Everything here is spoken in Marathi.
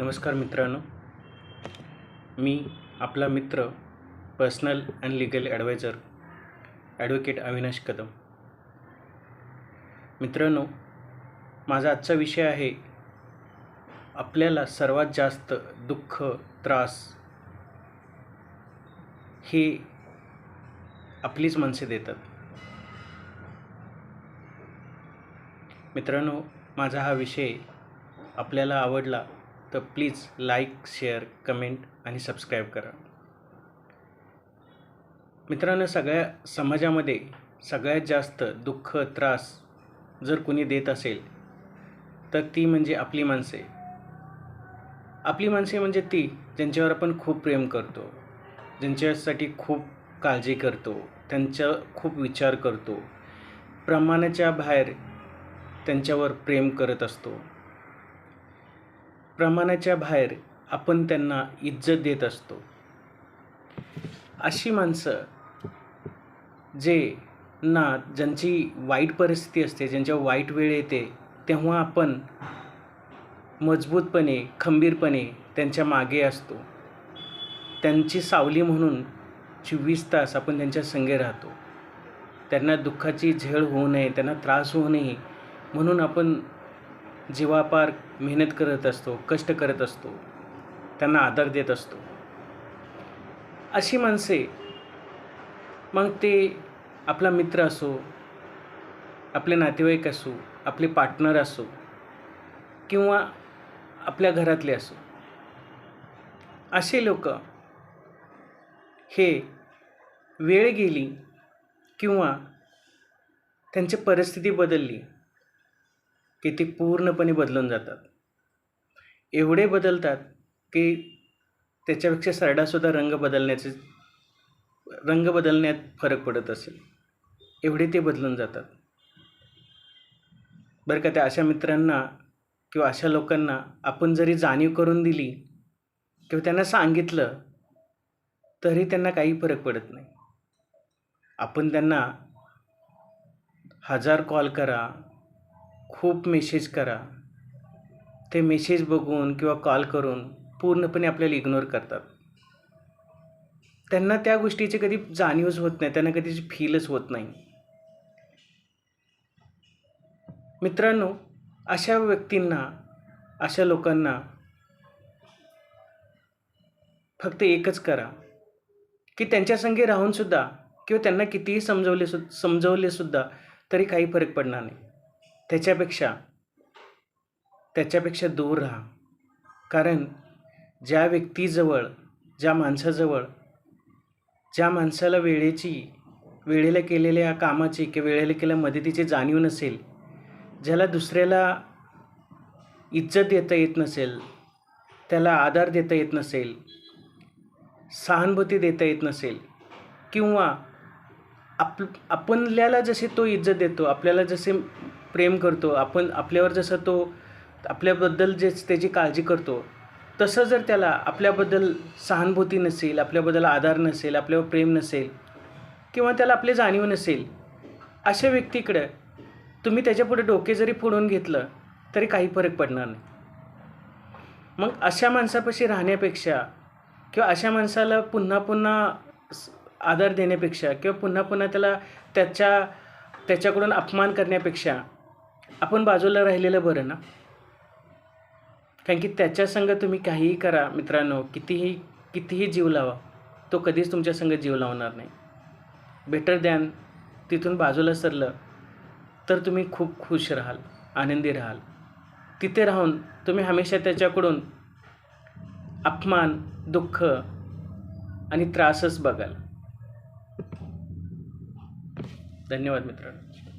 नमस्कार मित्रांनो, मी आपला मित्र personal and legal adviser advocate Avinash Kadam. मित्रांनो, माझा आजचा विषय आहे, आपल्याला सर्वात जास्त दुःख, त्रास हे आपलीच माणसे देतात. मित्रांनो, माझा हा विषय आपल्याला आवडला तर प्लीज लाईक, शेअर, कमेंट आणि सबस्क्राईब करा. मित्रांनो, सगळ्या समाजामध्ये सगळ्यात जास्त दुःख, त्रास जर कुणी देत असेल तर ती म्हणजे आपली माणसे. आपली माणसे म्हणजे ती ज्यांच्यावर आपण खूप प्रेम करतो, ज्यांच्यासाठी खूप काळजी करतो, त्यांचा खूप विचार करतो, प्रमाणाच्या बाहेर त्यांच्यावर प्रेम करत असतो, प्रमाणाच्या बाहेर आपण त्यांना इज्जत देत असतो. अशी माणसं ज्यांची वाईट परिस्थिती असते, ज्यांच्या वाईट वेळ येते, तेव्हा आपण मजबूतपणे, खंबीरपणे त्यांच्या मागे असतो. त्यांची सावली म्हणून 24 तास आपण त्यांच्या संगे राहतो. त्यांना दुःखाची झळ होऊ नये, त्यांना त्रास होऊ नये म्हणून आपण जीवापार मेहनत करत असतो, कष्ट करत असतो, त्यांना आदर देत असतो. अशी माणसे, मग ते आपला मित्र असो, आपले नातेवाईक असो, आपले पार्टनर असो किंवा आपल्या घरातले असो, असे लोक हे वेळ गेली किंवा त्यांची परिस्थिती बदलली की ते पूर्णपणे बदलून जातात. एवढे बदलतात की त्याच्यापेक्षा सरडासुद्धा रंग बदलण्यात फरक पडत असेल, एवढे ते बदलून जातात. बरं का, त्या अशा मित्रांना किंवा अशा लोकांना आपण जरी जाणीव करून दिली किंवा त्यांना सांगितलं तरी त्यांना काही फरक पडत नाही. आपण त्यांना 1000 कॉल करा, खूप मेसेज करा, ते मेसेज बघून किंवा कॉल करून पूर्णपणे आपल्याला इग्नोर करतात. त्यांना त्या गोष्टीची कधी जाणीवच होत नाही, त्यांना कधीच फीलच होत नाही. मित्रांनो, अशा व्यक्तींना, अशा लोकांना फक्त एकच करा की त्यांच्या संगे राहूनसुद्धा किंवा त्यांना कितीही समजवले तरी काही फरक पडणार नाही. त्याच्यापेक्षा दूर राहा. कारण ज्या व्यक्तीजवळ, ज्या माणसाजवळ, ज्या माणसाला वेळेला केलेल्या कामाची किंवा वेळेला केलेल्या मदतीची जाणीव नसेल, ज्याला दुसऱ्याला इज्जत देता येत नसेल, त्याला आदर देता येत नसेल, सहानुभूती देता येत नसेल किंवा आपल्याला जसे तो इज्जत देतो, आपल्याला जसे प्रेम करतो, आपल्यावर जसं तो आपल्याबद्दल त्याची काळजी करतो, तसं जर त्याला आपल्याबद्दल सहानुभूती नसेल, आपल्याबद्दल आदर नसेल, आपल्यावर प्रेम नसेल किंवा त्याला आपली जाणीव नसेल, अशा व्यक्तीकडे तुम्ही त्याच्यापुढे डोके जरी फोडून घेतलं तरी काही फरक पडणार नाही. मग अशा माणसापाशी राहण्यापेक्षा किंवा अशा माणसाला पुन्हा पुन्हा आदर देण्यापेक्षा किंवा पुन्हा पुन्हा त्याला त्याच्याकडून अपमान करण्यापेक्षा आपण बाजूला राहिलेलं बरं ना. कारण की त्याच्या संग तुम्ही काहीही करा मित्रांनो, कितीही जीव लावा, तो कधीच तुमच्या संग जीव लावणार नाही. बेटर दॅन तिथून बाजूला सरलं तर तुम्ही खूप खुश राहाल, आनंदी राहाल. तिथे राहून तुम्ही हमेशा त्याच्याकडून अपमान, दुःख आणि त्रासच बघाल. धन्यवाद मित्रांनो.